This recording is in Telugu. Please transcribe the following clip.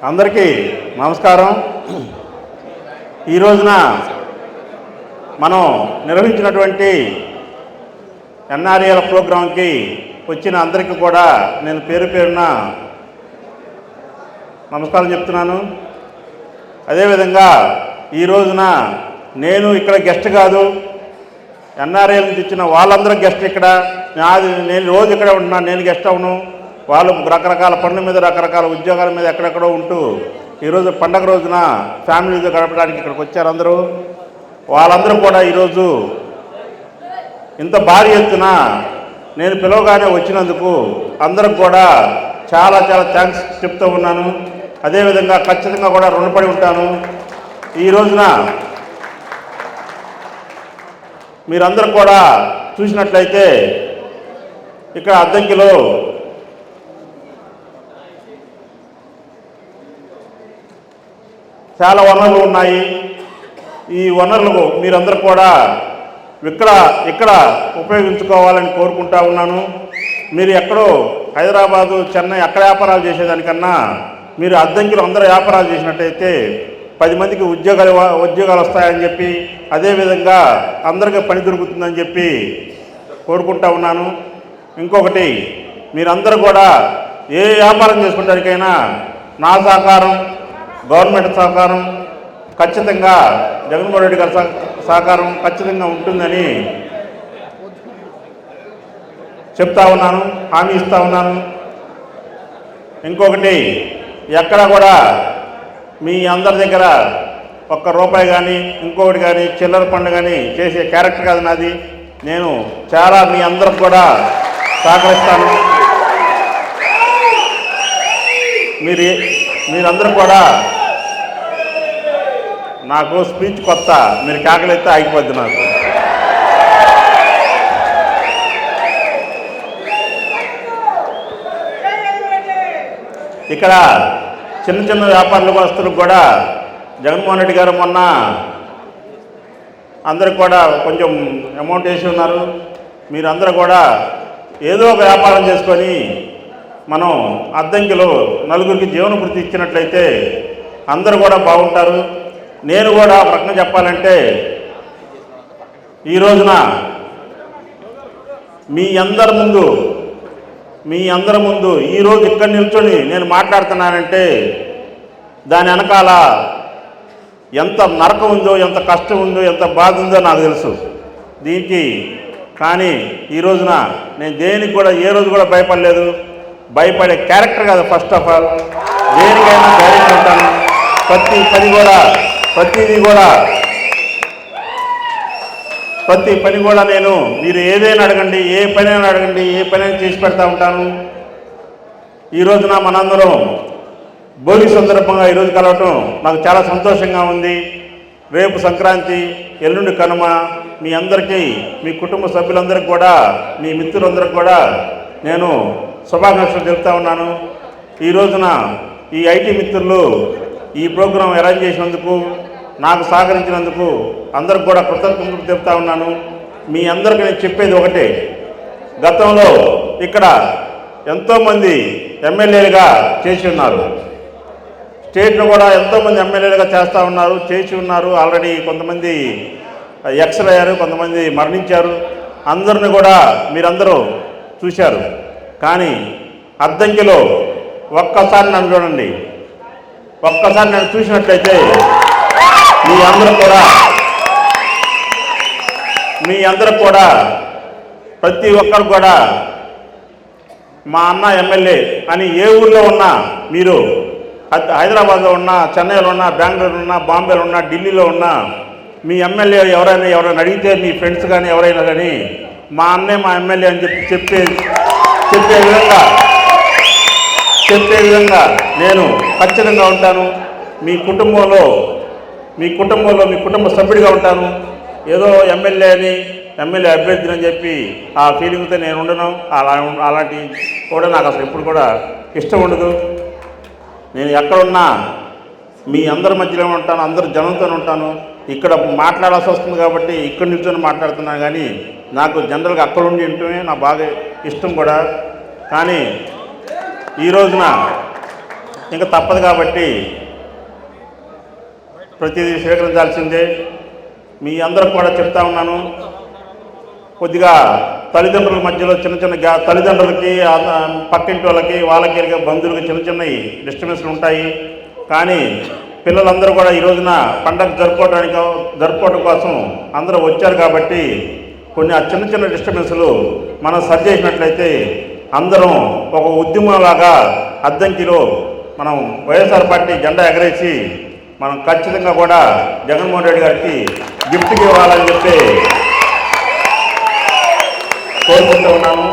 అందరికీ నమస్కారం. ఈ రోజున మనం నిర్వహించినటువంటి ఎన్ఆర్ఏల ప్రోగ్రాంకి వచ్చిన అందరికీ కూడా నేను పేరు పేరున నమస్కారం చెప్తున్నాను. అదేవిధంగా ఈ రోజున నేను ఇక్కడ గెస్ట్ కాదు, ఎన్ఆర్ఏల నుంచి ఇచ్చిన వాళ్ళందరూ గెస్ట్. ఇక్కడ నేను రోజు ఇక్కడ ఉంటున్నాను, నేను గెస్ట్ అవును. వాళ్ళు రకరకాల పనుల మీద రకరకాల ఉద్యోగాల మీద ఎక్కడెక్కడో ఉంటూ ఈరోజు పండగ రోజున ఫ్యామిలీతో గడపడానికి ఇక్కడికి వచ్చారు అందరూ. వాళ్ళందరూ కూడా ఈరోజు ఇంత భారీ ఎత్తున నేను పిలవగానే వచ్చినందుకు అందరికి కూడా చాలా చాలా థ్యాంక్స్ చెప్తూ ఉన్నాను. అదేవిధంగా ఖచ్చితంగా కూడా రుణపడి ఉంటాను. ఈ రోజున మీరందరూ కూడా చూసినట్లయితే ఇక్కడ అద్దంకిలో చాలా వనరులు ఉన్నాయి. ఈ వనరులు మీరందరూ కూడా ఇక్కడ ఉపయోగించుకోవాలని కోరుకుంటా ఉన్నాను. మీరు ఎక్కడో హైదరాబాదు, చెన్నై అక్కడ వ్యాపారాలు చేసేదానికన్నా మీరు అద్దంకిలో అందరూ వ్యాపారాలు చేసినట్టయితే 10 మందికి ఉద్యోగాలు వస్తాయని చెప్పి, అదేవిధంగా అందరికీ పని దొరుకుతుందని చెప్పి కోరుకుంటా ఉన్నాను. ఇంకొకటి, మీరందరూ కూడా ఏ వ్యాపారం చేసుకుంటానికైనా నా సహకారం, గవర్నమెంట్ సహకారం ఖచ్చితంగా, జగన్మోహన్ రెడ్డి గారి సహకారం ఖచ్చితంగా ఉంటుందని చెప్తా ఉన్నాను, హామీ ఇస్తూ ఉన్నాను. ఇంకొకటి, ఎక్కడ కూడా మీ అందరి దగ్గర ₹1 కానీ ఇంకొకటి కానీ చిల్లర పండు కానీ చేసే క్యారెక్టర్ కాదు నాది. నేను చాలా మీ అందరికి కూడా సహకరిస్తాను. మీరందరూ కూడా, నాకు స్పీచ్ కొత్త, మీరు కేకలైతే ఆగిపోద్ది నాకు. ఇక్కడ చిన్న చిన్న వ్యాపారస్తులకు కూడా జగన్మోహన్ రెడ్డి గారు మొన్న అందరికి కూడా కొంచెం అమౌంట్ వేసి ఉన్నారు. మీరందరూ కూడా ఏదో ఒక వ్యాపారం చేసుకొని మనం అద్దంకిలో నలుగురికి జీవనభృతి ఇచ్చినట్లయితే అందరూ కూడా బాగుంటారు. నేను కూడా ఒక రకంగా చెప్పాలంటే ఈ రోజున మీ అందరి ముందు ఈరోజు ఇక్కడ నిల్చొని నేను మాట్లాడుతున్నానంటే దాని వెనకాల ఎంత నరకం ఉందో, ఎంత కష్టం ఉందో, ఎంత బాధ ఉందో నాకు తెలుసు దీనికి. కానీ ఈ రోజున నేను దేనికి కూడా ఏ రోజు కూడా భయపడలేదు. భయపడే క్యారెక్టర్ కాదు. ఫస్ట్ ఆఫ్ ఆల్ దేనికైనా ధైర్యంగా ఉంటాను. ప్రతి పని కూడా నేను, మీరు ఏదైనా అడగండి, ఏ పనైనా అడగండి, ఏ పనైనా చేసి పెడతా ఉంటాను. ఈ రోజున మనందరం భోగి సందర్భంగా ఈరోజు కలవటం నాకు చాలా సంతోషంగా ఉంది. రేపు సంక్రాంతి, ఎల్లుండి కనుమ. మీ అందరికీ, మీ కుటుంబ సభ్యులందరికీ కూడా, మీ మిత్రులందరికీ కూడా నేను శుభాకాంక్షలు చెప్తా ఉన్నాను. ఈ రోజున ఈ ఐటీ మిత్రులు ఈ ప్రోగ్రాం అరేంజ్ చేసినందుకు, నాకు సహకరించినందుకు అందరికి కూడా కృతజ్ఞతలు చెప్తా ఉన్నాను. మీ అందరికీ నేను చెప్పేది ఒకటే, గతంలో ఇక్కడ ఎంతోమంది ఎమ్మెల్యేలుగా చేసి ఉన్నారు. స్టేట్లో కూడా ఎంతోమంది ఎమ్మెల్యేలుగా చేస్తూ ఉన్నారు, చేసి ఉన్నారు. ఆల్రెడీ కొంతమంది ఎక్స్‌లు అయ్యారు, కొంతమంది మరణించారు. అందరిని కూడా మీరందరూ చూశారు. కానీ అద్దంకిలో ఒక్కసారి నన్ను చూడండి. ఒక్కసారి నన్ను చూసినట్లయితే మీ అందరూ కూడా ప్రతి ఒక్కరు కూడా మా అన్న ఎమ్మెల్యే అని ఏ ఊళ్ళో ఉన్నా, మీరు హైదరాబాద్లో ఉన్నా, చెన్నైలో ఉన్నా, బెంగళూరులో ఉన్నా, బాంబేలో ఉన్నా, ఢిల్లీలో ఉన్నా, మీ ఎమ్మెల్యే ఎవరైనా అడిగితే, మీ ఫ్రెండ్స్ కానీ ఎవరైనా కానీ మా అన్నే మా ఎమ్మెల్యే అని చెప్పే విధంగా నేను ఖచ్చితంగా ఉంటాను. మీ కుటుంబంలో మీ కుటుంబ సభ్యుడిగా ఉంటాను. ఏదో ఎమ్మెల్యే అభ్యర్థిని అని చెప్పి ఆ ఫీలింగ్తో నేను ఉండను. అలాంటి కూడా నాకు అసలు ఎప్పుడు కూడా ఇష్టం ఉండదు. నేను ఎక్కడున్నా మీ అందరి మధ్యలో ఉంటాను, అందరు జనంతో ఉంటాను. ఇక్కడ మాట్లాడాల్సి వస్తుంది కాబట్టి ఇక్కడి నుంచొని మాట్లాడుతున్నాను. కానీ నాకు జనరల్గా అక్కడ ఉండి ఉంటమే నా బాగా ఇష్టం కూడా. కానీ ఈ రోజున ఇంకా తప్పదు కాబట్టి ప్రతిదీ స్వీకరించాల్సిందే. మీ అందరికి కూడా చెప్తా ఉన్నాను, కొద్దిగా తల్లిదండ్రుల మధ్యలో చిన్న తల్లిదండ్రులకి పక్కింటి వాళ్ళకి బంధువులకి చిన్న డిస్టర్బెన్స్లు ఉంటాయి. కానీ పిల్లలందరూ కూడా ఈ రోజున పండగ జరుపుకోవడం కోసం అందరూ వచ్చారు కాబట్టి కొన్ని ఆ చిన్న డిస్టర్బెన్స్లు మనం సరి చేసినట్లయితే అందరం ఒక ఉద్యమంలాగా అద్దంకిలో మనం వైఎస్ఆర్ పార్టీ జెండా ఎగరేసి మనం ఖచ్చితంగా కూడా జగన్మోహన్ రెడ్డి గారికి గిఫ్ట్కి ఇవ్వాలని చెప్పి కోరుకుంటూ ఉన్నాము.